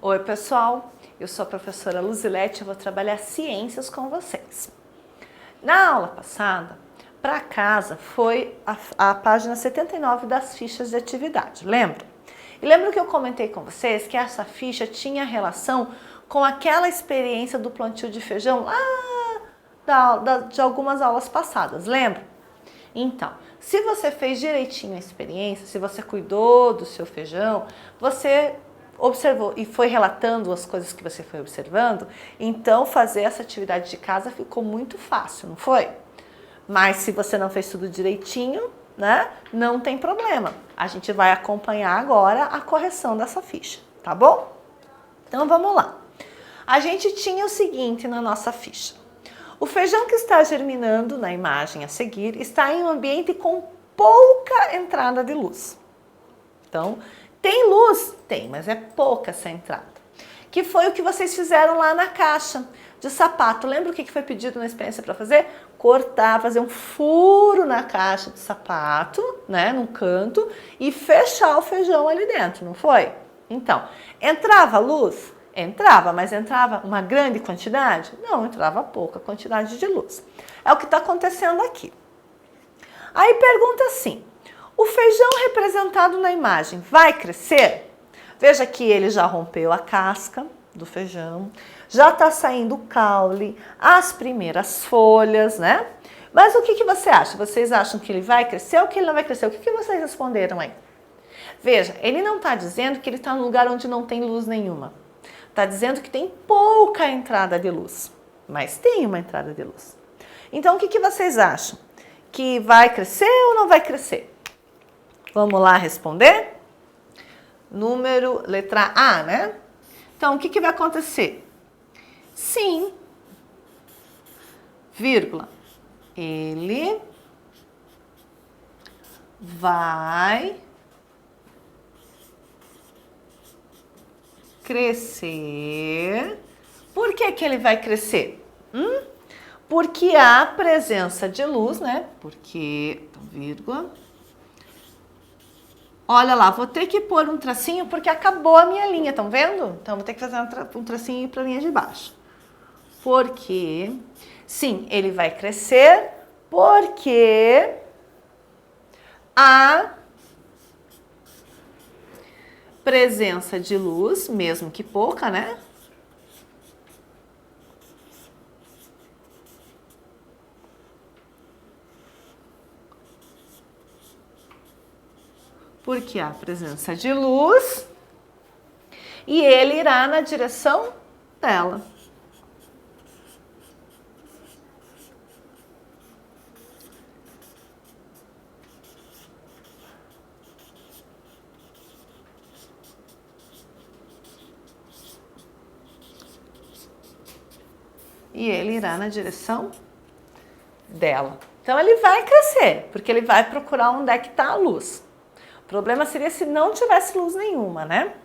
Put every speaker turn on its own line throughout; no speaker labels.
Oi pessoal, eu sou a professora Luzilete e vou trabalhar ciências com vocês. Na aula passada, para casa foi a página 79 das fichas de atividade, lembra? E lembra que eu comentei com vocês que essa ficha tinha relação com aquela experiência do plantio de feijão lá de algumas aulas passadas, lembra? Então, se você fez direitinho a experiência, se você cuidou do seu feijão, você observou e foi relatando as coisas que você foi observando, então fazer essa atividade de casa ficou muito fácil, não foi? Mas se você não fez tudo direitinho, né, não tem problema. A gente vai acompanhar agora a correção dessa ficha, tá bom? Então vamos lá. A gente tinha o seguinte na nossa ficha. O feijão que está germinando na imagem a seguir está em um ambiente com pouca entrada de luz. Então, tem luz? Tem, mas é pouca essa entrada. Que foi o que vocês fizeram lá na caixa de sapato. Lembra o que foi pedido na experiência para fazer? Cortar, fazer um furo na caixa de sapato, né, num canto, e fechar o feijão ali dentro, não foi? Então, entrava luz? Entrava, mas entrava uma grande quantidade? Não, entrava pouca quantidade de luz. É o que está acontecendo aqui. Aí pergunta assim, o feijão representado na imagem vai crescer? Veja que ele já rompeu a casca do feijão, já está saindo o caule, as primeiras folhas, né? Mas o que você acha? Vocês acham que ele vai crescer ou que ele não vai crescer? O que vocês responderam aí? Veja, ele não está dizendo que ele está num lugar onde não tem luz nenhuma. Está dizendo que tem pouca entrada de luz, mas tem uma entrada de luz. Então, o que vocês acham? Que vai crescer ou não vai crescer? Vamos lá responder? Letra A, né? Então, o que vai acontecer? Sim, vírgula, ele vai crescer. Por que ele vai crescer? Porque há presença de luz, né? Porque, vírgula. Olha lá, vou ter que pôr um tracinho porque acabou a minha linha, estão vendo? Então, vou ter que fazer um tracinho para a linha de baixo. Porque, sim, ele vai crescer porque há presença de luz, mesmo que pouca, né? Porque há presença de luz e ele irá na direção dela. E ele irá na direção dela. Então ele vai crescer, porque ele vai procurar onde é que está a luz. O problema seria se não tivesse luz nenhuma, né?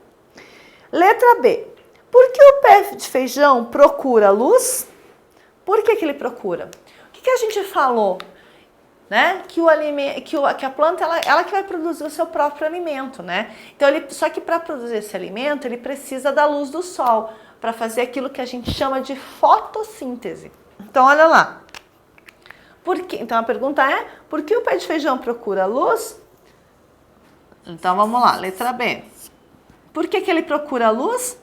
Letra B. Por que o pé de feijão procura luz? Por que ele procura? O que a gente falou? Né? Que a planta ela que vai produzir o seu próprio alimento, né? Então só que para produzir esse alimento ele precisa da luz do sol para fazer aquilo que a gente chama de fotossíntese. Então olha lá. Então a pergunta é: por que o pé de feijão procura luz? Então vamos lá, letra B. Por que ele procura luz?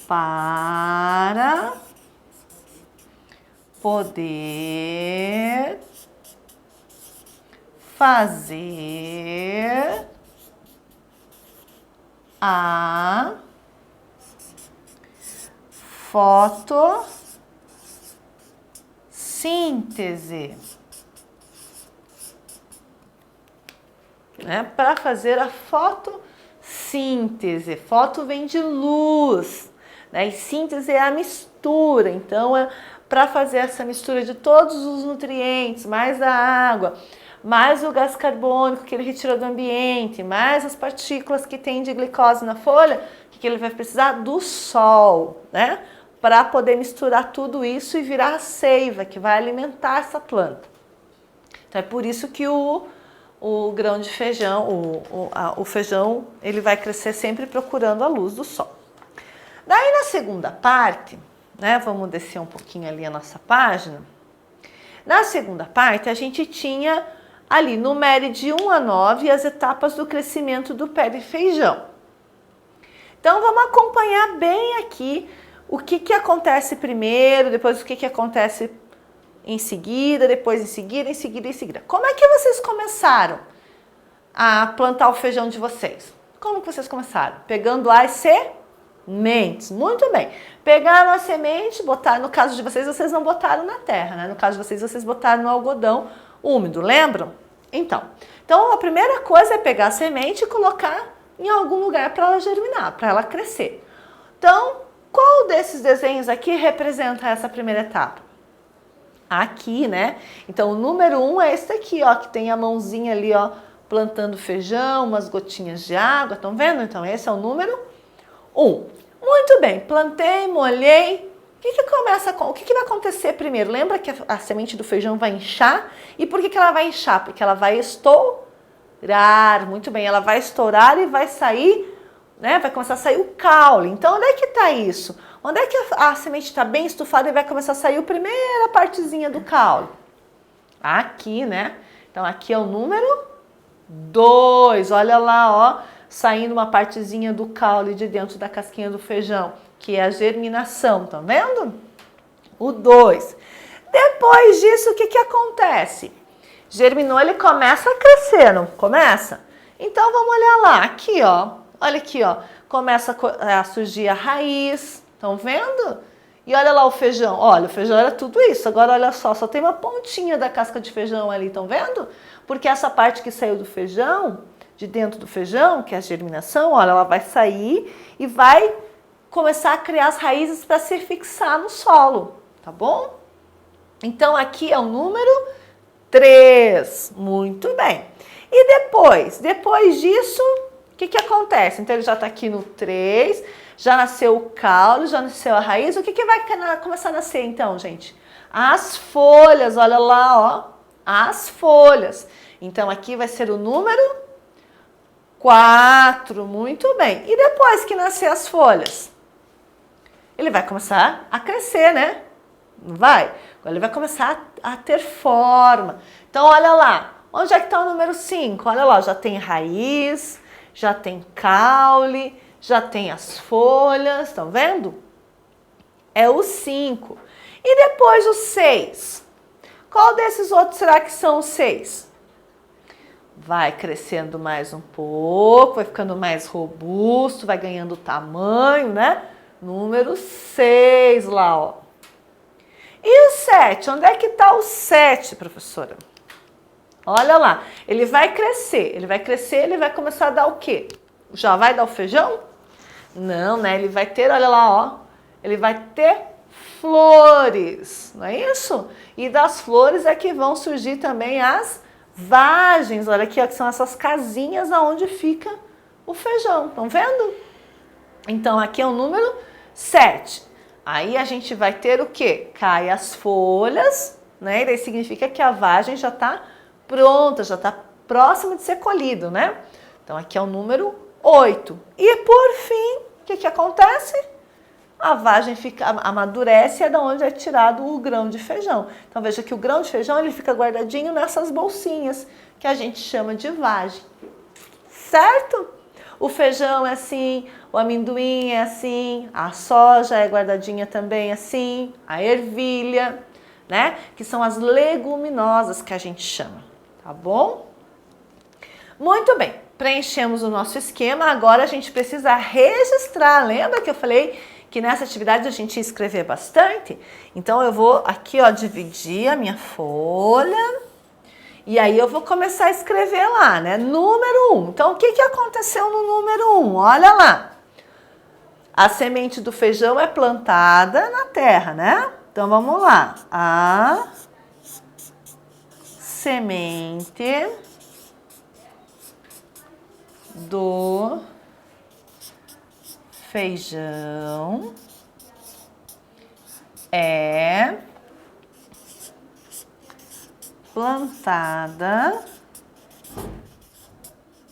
Para poder fazer a fotossíntese. Né? Para fazer a fotossíntese. Foto vem de luz, né? E síntese é a mistura. Então, é para fazer essa mistura de todos os nutrientes, mais a água, mais o gás carbônico que ele retira do ambiente, mais as partículas que tem de glicose na folha, que ele vai precisar do sol, né? Para poder misturar tudo isso e virar a seiva que vai alimentar essa planta. Então, é por isso que o grão de feijão, o feijão, ele vai crescer sempre procurando a luz do sol. Daí na segunda parte, né, vamos descer um pouquinho ali a nossa página. Na segunda parte a gente tinha ali numere de 1 a 9 as etapas do crescimento do pé de feijão. Então vamos acompanhar bem aqui o que acontece primeiro, depois o que acontece em seguida, depois em seguida, em seguida, em seguida. Como é que vocês começaram a plantar o feijão de vocês? Como que vocês começaram? Pegando as sementes. Muito bem. Pegaram a semente, botaram, no caso de vocês, vocês não botaram na terra, né? No caso de vocês botaram no algodão úmido, lembram? Então a primeira coisa é pegar a semente e colocar em algum lugar para ela germinar, para ela crescer. Então, qual desses desenhos aqui representa essa primeira etapa? Aqui, né? Então, o número 1 é esse aqui, ó, que tem a mãozinha ali, ó, plantando feijão, umas gotinhas de água, estão vendo? Então, esse é o número 1. Muito bem, plantei, molhei. O que vai acontecer primeiro? Lembra que a semente do feijão vai inchar? E por que ela vai inchar? Porque ela vai estourar. Muito bem, ela vai estourar e vai sair, né? Vai começar a sair o caule. Então, onde é que está isso? Onde é que a semente está bem estufada e vai começar a sair a primeira partezinha do caule? Aqui, né? Então, aqui é o número 2. Olha lá, ó, saindo uma partezinha do caule de dentro da casquinha do feijão, que é a germinação, tá vendo? O 2. Depois disso, o que acontece? Germinou, ele começa a crescer, não começa? Então, vamos olhar lá, aqui, ó, olha aqui, ó, começa a surgir a raiz, estão vendo? E olha lá o feijão, olha, o feijão era tudo isso, agora olha só tem uma pontinha da casca de feijão ali, estão vendo? Porque essa parte que saiu do feijão, de dentro do feijão, que é a germinação, olha, ela vai sair e vai começar a criar as raízes para se fixar no solo, tá bom? Então, aqui é o número 3. Muito bem. E depois disso, o que acontece? Então, ele já está aqui no 3, já nasceu o caule, já nasceu a raiz. O que vai começar a nascer, então, gente? As folhas, olha lá, ó, as folhas. Então, aqui vai ser o número 4. Muito bem. E depois que nascer as folhas? Ele vai começar a crescer, né? Não vai? Agora ele vai começar a ter forma. Então, olha lá. Onde é que está o número 5? Olha lá, já tem raiz, já tem caule, já tem as folhas. Estão vendo? É o 5. E depois o 6? Qual desses outros será que são os 6? Vai crescendo mais um pouco, vai ficando mais robusto, vai ganhando tamanho, né? Número 6 lá, ó. E o 7? Onde é que está o 7, professora? Olha lá, ele vai crescer, ele vai começar a dar o quê? Já vai dar o feijão? Não, né? Ele vai ter, olha lá, ó, ele vai ter flores, não é isso? E das flores é que vão surgir também as vagens, olha aqui, ó, que são essas casinhas aonde fica o feijão, estão vendo? Então, aqui é o número 7. Aí a gente vai ter o quê? Cai as folhas, né? E daí significa que a vagem já está pronta, já está próxima de ser colhido, né? Então, aqui é o número 8. E por fim, o que acontece? A vagem amadurece e é da onde é tirado o grão de feijão. Então, veja que o grão de feijão ele fica guardadinho nessas bolsinhas, que a gente chama de vagem. Certo? O feijão é assim, o amendoim é assim, a soja é guardadinha também assim, a ervilha, né? Que são as leguminosas que a gente chama, tá bom? Muito bem, preenchemos o nosso esquema, agora a gente precisa registrar. Lembra que eu falei que nessa atividade a gente ia escrever bastante? Então eu vou aqui, ó, dividir a minha folha. E aí eu vou começar a escrever lá, né? Número 1. Então, o que aconteceu no número 1? Olha lá. A semente do feijão é plantada na terra, né? Então, vamos lá. A semente do feijão é plantada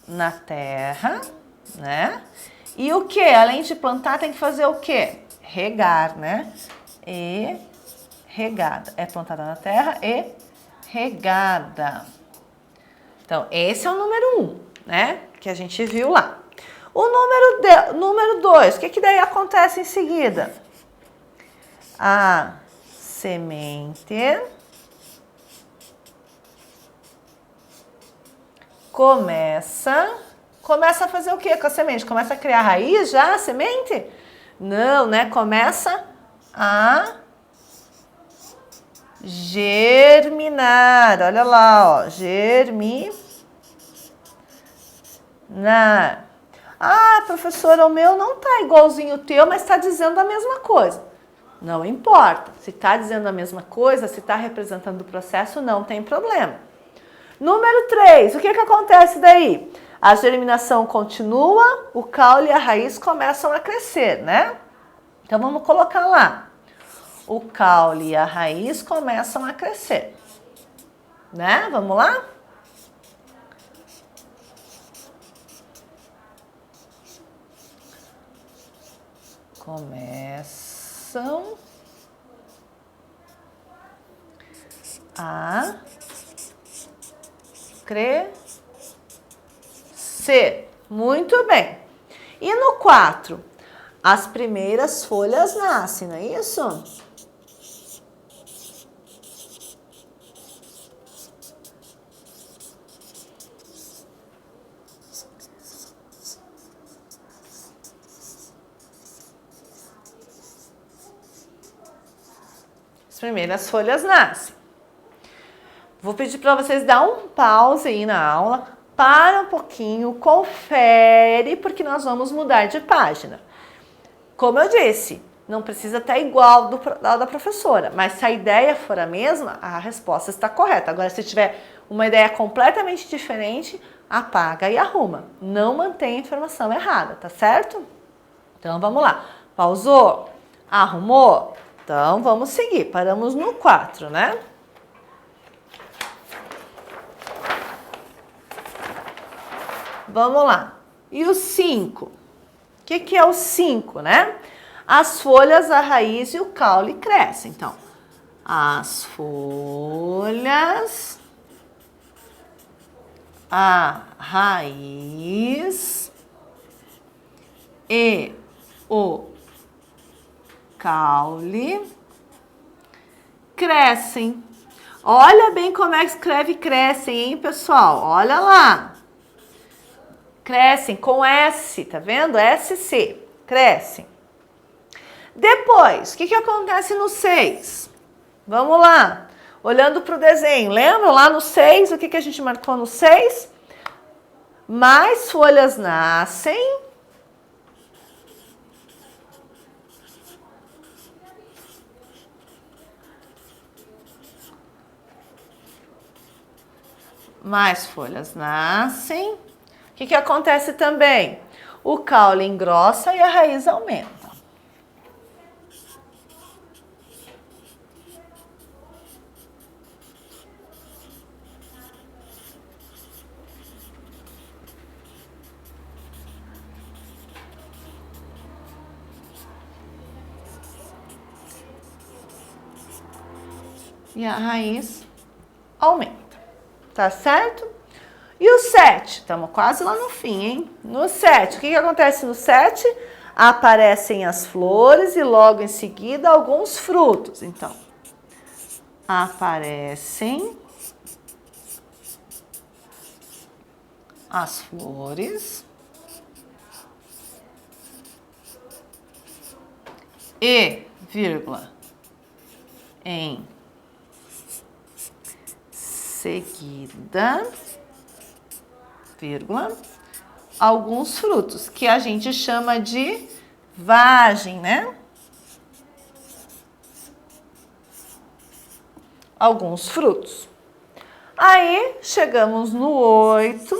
na terra, né? E o que? Além de plantar, tem que fazer o quê? Regar, né? E regada. É plantada na terra e regada. Então, esse é o número 1, né? Que a gente viu lá. O número 2, o que daí acontece em seguida? A semente começa a fazer o que com a semente? Começa a criar raiz já, a semente? Não, né? Começa a germinar. Olha lá, ó. Germinar. Ah, professora, o meu não tá igualzinho o teu, mas está dizendo a mesma coisa. Não importa. Se está dizendo a mesma coisa, se está representando o processo, não tem problema. Número 3, o que acontece daí? A germinação continua, o caule e a raiz começam a crescer, né? Então vamos colocar lá. O caule e a raiz começam a crescer, né? Vamos lá? Começam a crescer. Muito bem. E no 4, as primeiras folhas nascem, não é isso? As primeiras folhas nascem. Vou pedir para vocês dar um pause aí na aula, para um pouquinho, confere, porque nós vamos mudar de página. Como eu disse, não precisa estar igual da professora, mas se a ideia for a mesma, a resposta está correta. Agora, se tiver uma ideia completamente diferente, apaga e arruma. Não mantém a informação errada, tá certo? Então, vamos lá. Pausou? Arrumou? Então, vamos seguir. Paramos no 4, né? Vamos lá. E o 5? O que é o 5, né? As folhas, a raiz e o caule crescem. Então, as folhas, a raiz e o caule crescem. Olha bem como é que escreve crescem, hein, pessoal? Olha lá. Crescem com S, tá vendo? SC, crescem. Depois, o que acontece no 6? Vamos lá. Olhando para o desenho, lembra lá no 6, o que a gente marcou no 6? Mais folhas nascem. Mais folhas nascem. O que acontece também? O caule engrossa e a raiz aumenta. E a raiz aumenta. Tá certo? E o 7? Estamos quase lá no fim, hein? No 7, o que acontece no 7? Aparecem as flores e logo em seguida alguns frutos. Então, aparecem as flores e, vírgula, em seguida, vírgula, alguns frutos, que a gente chama de vagem, né? Alguns frutos. Aí, chegamos no 8.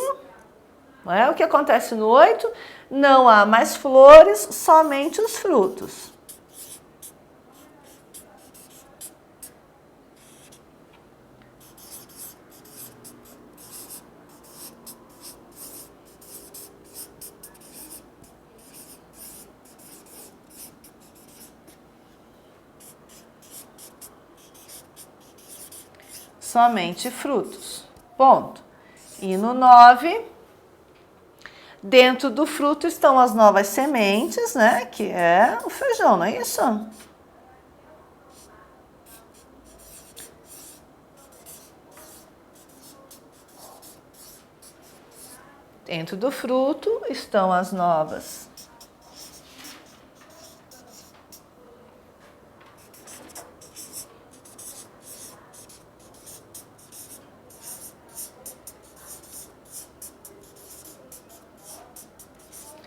Não é? O que acontece no 8? Não há mais flores, somente os frutos. somente frutos. Ponto. E no 9, dentro do fruto estão as novas sementes, né? Que é o feijão, não é isso? Dentro do fruto estão as novas.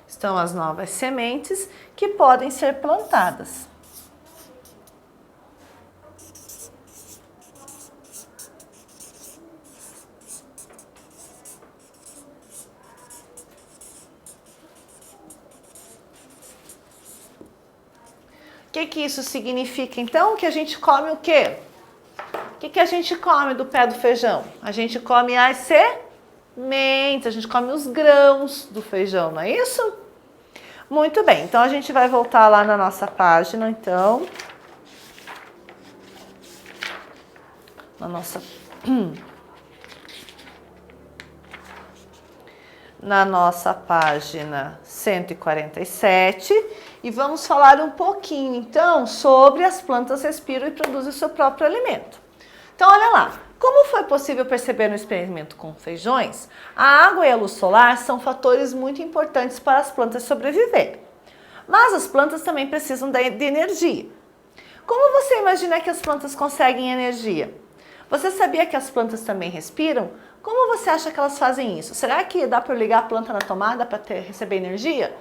Estão as novas sementes que podem ser plantadas. O que isso significa, então? Que a gente come o quê? O que a gente come do pé do feijão? A gente come as sementes, a gente come os grãos do feijão, não é isso? Muito bem, então a gente vai voltar lá na nossa página, então. Na nossa página 147 e vamos falar um pouquinho então sobre as plantas respiram e produzem o seu próprio alimento. Então olha lá, como foi possível perceber no experimento com feijões, a água e a luz solar são fatores muito importantes para as plantas sobreviverem. Mas as plantas também precisam de energia. Como você imagina que as plantas conseguem energia? Você sabia que as plantas também respiram? Como você acha que elas fazem isso? Será que dá para ligar a planta na tomada para receber energia?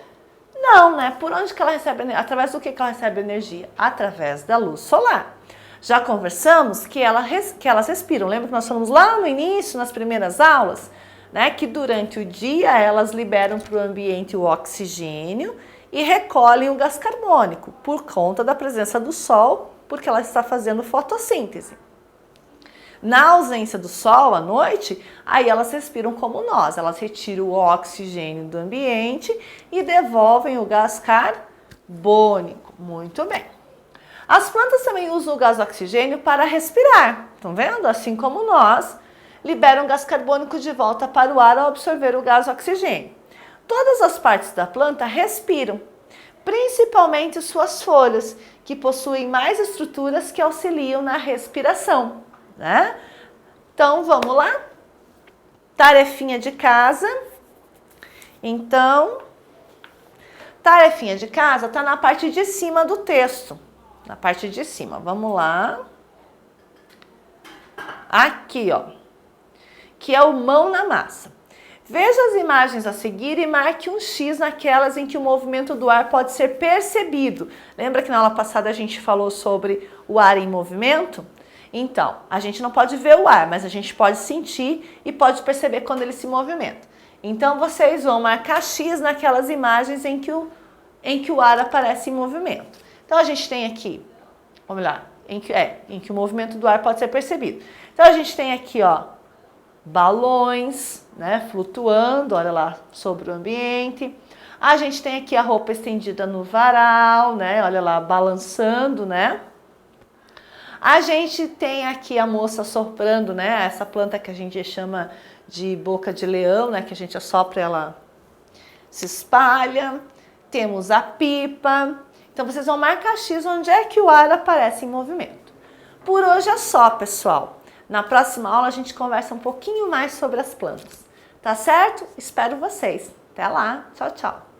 Não, né? Por onde que ela recebe energia? Através do que ela recebe energia? Através da luz solar. Já conversamos que elas respiram. Lembra que nós falamos lá no início, nas primeiras aulas, né? Que durante o dia elas liberam para o ambiente o oxigênio e recolhem o gás carbônico por conta da presença do sol, porque ela está fazendo fotossíntese. Na ausência do sol à noite, aí elas respiram como nós, elas retiram o oxigênio do ambiente e devolvem o gás carbônico. Muito bem. As plantas também usam o gás oxigênio para respirar, estão vendo? Assim como nós, liberam gás carbônico de volta para o ar ao absorver o gás oxigênio. Todas as partes da planta respiram, principalmente suas folhas, que possuem mais estruturas que auxiliam na respiração. Né? Então, vamos lá? Tarefinha de casa. Então, tarefinha de casa está na parte de cima do texto. Na parte de cima. Vamos lá. Aqui, ó. Que é o mão na massa. Veja as imagens a seguir e marque um X naquelas em que o movimento do ar pode ser percebido. Lembra que na aula passada a gente falou sobre o ar em movimento? Então, a gente não pode ver o ar, mas a gente pode sentir e pode perceber quando ele se movimenta. Então, vocês vão marcar X naquelas imagens em que o ar aparece em movimento. Então, a gente tem aqui, vamos lá, em que o movimento do ar pode ser percebido. Então, a gente tem aqui, ó, balões, né, flutuando, olha lá, sobre o ambiente. A gente tem aqui a roupa estendida no varal, né, olha lá, balançando, né. A gente tem aqui a moça soprando, né? Essa planta que a gente chama de boca de leão, né? Que a gente assopra e ela se espalha. Temos a pipa. Então, vocês vão marcar X onde é que o ar aparece em movimento. Por hoje é só, pessoal. Na próxima aula a gente conversa um pouquinho mais sobre as plantas. Tá certo? Espero vocês. Até lá. Tchau, tchau.